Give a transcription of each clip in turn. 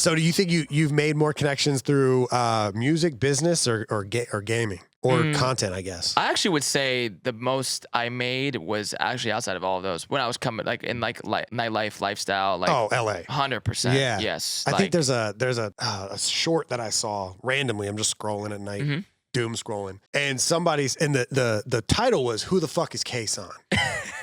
So do you think you've made more connections through music, business, or gaming? Or content, I guess. I actually would say the most I made was actually outside of all of those. When I was coming, like in like nightlife, lifestyle, like LA, 100%. Yeah, yes. I think there's a short that I saw randomly. I'm just scrolling at night, doom scrolling, and somebody's and the title was "Who the fuck is Kaysan?"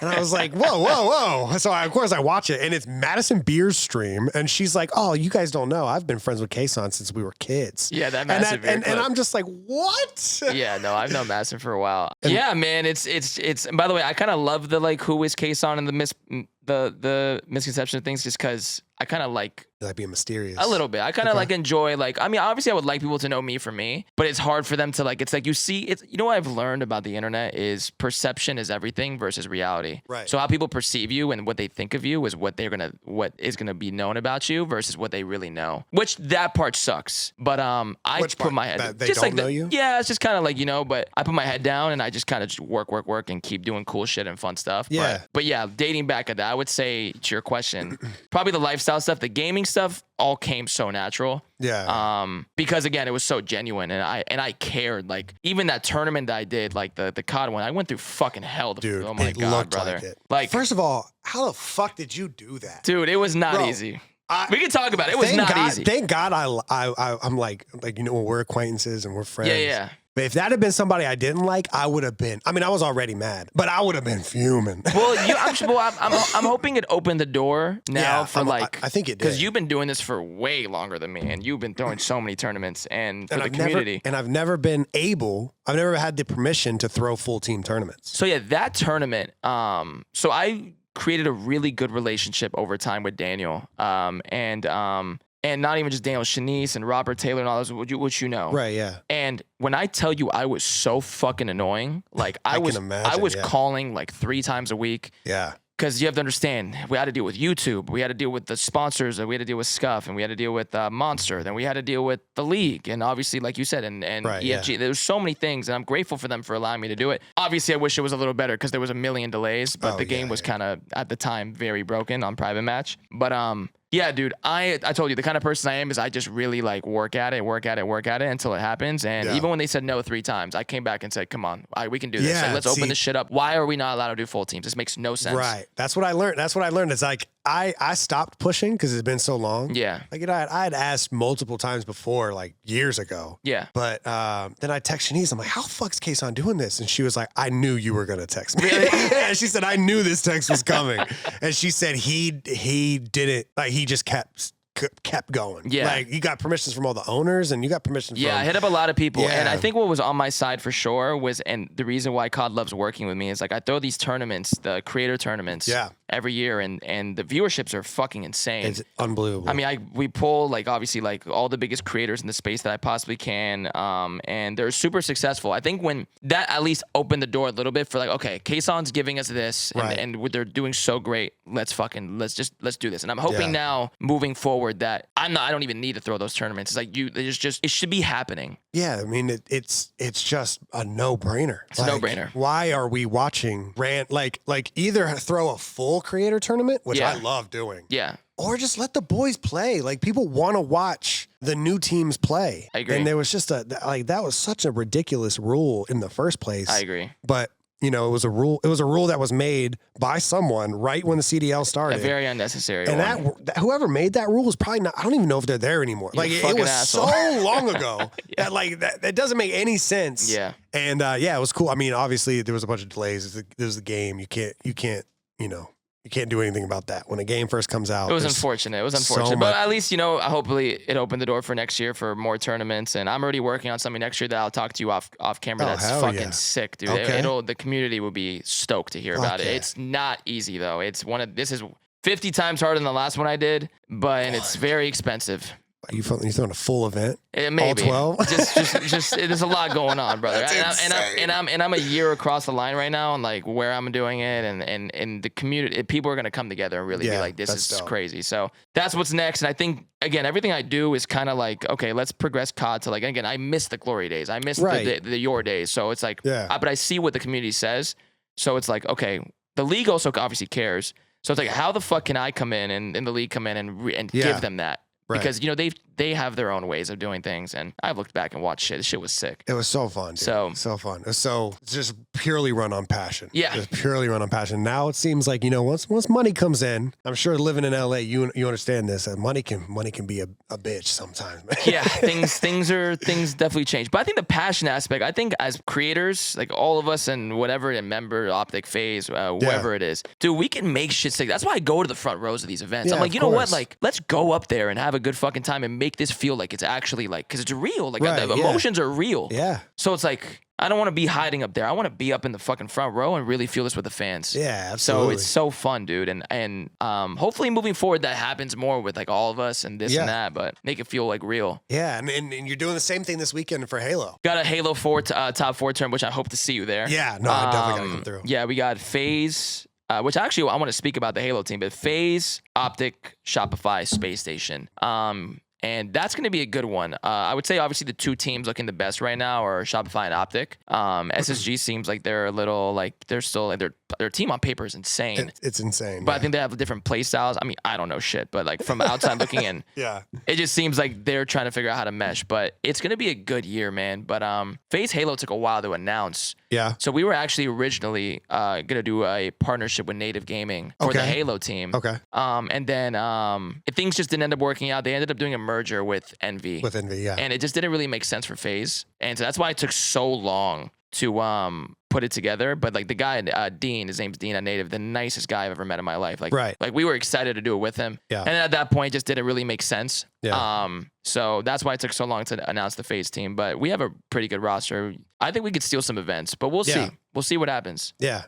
And I was like, whoa. So of course I watch it, and it's Madison Beer's stream, and she's like, oh, you guys don't know, I've been friends with Kaysan since we were kids. Yeah, that Madison Beer and I'm just like, what? Yeah, no, I've known Madison for a while. Yeah, man, it's. By the way, I kind of love the like who is Kaysan and the misconception of things, just because I kind of like being mysterious a little bit. I kind of like enjoy, like, I mean, obviously I would like people to know me for me, but it's hard for them to like, it's like you see, it's, you know what I've learned about the internet is perception is everything versus reality. Right. So how people perceive you and what they think of you is what is gonna be known about you versus what they really know. Which that part sucks. But I put my head they just don't like know you? Yeah, it's just kind of like, but I put my head down and I just kind of just work and keep doing cool shit and fun stuff. Yeah. But yeah, dating back at that, I would say to your question, probably the lifestyle stuff, the gaming stuff all came so natural. Yeah. Because again, it was so genuine and I cared. Like even that tournament that I did, like the COD one, I went through fucking hell. Dude, oh my God, brother. Like it. Like, first of all, how the fuck did you do that? Dude, it was not easy. We can talk about it. It was not easy. Thank God I'm like, when we're acquaintances and we're friends. Yeah. But if that had been somebody I didn't like, I would have been. I mean, I was already mad, but I would have been fuming. Well, I'm hoping it opened the door now for like. I think it did, because you've been doing this for way longer than me, and you've been throwing so many tournaments and for the community. I've never had the permission to throw full team tournaments. So yeah, that tournament. So I created a really good relationship over time with Daniel. And not even just Daniel, Shanice and Robert Taylor and all those, which you know. Right, yeah. And when I tell you I was so fucking annoying, like I was calling like 3 times a week. Yeah. Because you have to understand, we had to deal with YouTube, we had to deal with the sponsors, we had to deal with Scuff, and we had to deal with Monster, then we had to deal with the league, and obviously, like you said, and right, EFG. Yeah. There was so many things, and I'm grateful for them for allowing me to do it. Obviously, I wish it was a little better because there was a million delays, but the game was kind of, at the time, very broken on private match. But yeah, dude, I told you the kind of person I am is I just really like work at it until it happens. And even when they said no 3 times, I came back and said, come on, we can do this. Yeah, like, let's open this shit up. Why are we not allowed to do full teams? This makes no sense. Right. That's what I learned. It's like I stopped pushing because it's been so long. Yeah. Like, I had asked multiple times before, like years ago. Yeah. But then I text Shanice. I'm like, how the fuck's Kaysan doing this? And she was like, I knew you were going to text me. Really? Yeah, she said, I knew this text was coming. And she said he didn't, like, he just kept going. Yeah. Like, you got permissions from all the owners and you got permission from... Yeah, I hit up a lot of people. Yeah. And I think what was on my side for sure was, and the reason why COD loves working with me is like I throw these tournaments, the creator tournaments. Yeah. Every year, and the viewerships are fucking insane. It's unbelievable. I mean, we pull like obviously like all the biggest creators in the space that I possibly can, and they're super successful. I think when that at least opened the door a little bit for like, okay, Kaysan's giving us this, and they're doing so great. Let's do this. And I'm hoping now moving forward that I don't even need to throw those tournaments. It's like it should be happening. Yeah, I mean it's just a no-brainer. It's a no-brainer. Why are we watching like either throw a full creator tournament, which I love doing. Yeah. Or just let the boys play. Like, people want to watch the new teams play. I agree. And there was just that was such a ridiculous rule in the first place. I agree. But it was a rule that was made by someone right when the CDL started. A very unnecessary and one. that whoever made that rule is probably not, I don't even know if they're there anymore. You're like, it was asshole. so long ago that doesn't make any sense. Yeah. And it was cool. I mean, obviously there was a bunch of delays. There's the game. You can't do anything about that. When a game first comes out, it was unfortunate. But at least, hopefully it opened the door for next year for more tournaments. And I'm already working on something next year that I'll talk to you off camera. That's fucking sick, dude. Okay. The community will be stoked to hear about it. It's not easy though. This is 50 times harder than the last one I did, and it's very expensive. You throwing a full event? Maybe. All 12? just there's a lot going on, brother. That's I'm a year across the line right now, and like where I'm doing it, and the community, people are gonna come together and really be like, this is dope. Crazy. So that's what's next. And I think again, everything I do is kind of like, okay, let's progress COD to like, again, I miss the glory days, I miss the your days. So it's like, but I see what the community says. So it's like, okay, the league also obviously cares. So it's like, how the fuck can I come in and the league come in and give them that? because they have their own ways of doing things, and I've looked back and watched shit. This shit was sick. It was so fun, dude. So fun. It was it's just purely run on passion. Yeah, just purely run on passion. Now it seems like once money comes in, I'm sure living in LA, you understand this. Money can be a bitch sometimes, man. Yeah, things definitely change. But I think the passion aspect, I think as creators, like all of us and whatever, and member, Optic, Phase, whoever it is, dude, we can make shit sick. That's why I go to the front rows of these events. I'm like, you know what? Like, let's go up there and have a good fucking time and make this feel like it's actually like, because it's real. Like the emotions are real. Yeah. So it's like, I don't want to be hiding up there. I want to be up in the fucking front row and really feel this with the fans. Yeah, absolutely. So it's so fun, dude. And hopefully moving forward that happens more with like all of us and this and that, but make it feel like real. Yeah, and you're doing the same thing this weekend for Halo. Got a Halo 4 top 4 term, which I hope to see you there. Yeah, no, I definitely gotta come through. Yeah, we got Phase, which actually I want to speak about the Halo team, but Phase, Optic, Shopify, Space Station. And that's going to be a good one. I would say, obviously, the two teams looking the best right now are Shopify and Optic. SSG seems like they're a little, like, they're still, like, their team on paper is insane. It's insane. But I think they have different play styles. I mean, I don't know shit, but, like, from outside looking in, it just seems like they're trying to figure out how to mesh. But it's going to be a good year, man. But FaZe Halo took a while to announce. Yeah. So we were actually originally going to do a partnership with Native Gaming for the Halo team. Okay. And then things just didn't end up working out. They ended up doing a merger with Envy. And it just didn't really make sense for FaZe. And so that's why it took so long to put it together. But like the guy, Dean, his name's Dean at Native, the nicest guy I've ever met in my life. Like, like we were excited to do it with him. Yeah. And then at that point, it just didn't really make sense. Yeah. So that's why it took so long to announce the FaZe team. But we have a pretty good roster. I think we could steal some events, but we'll see. We'll see what happens. Yeah.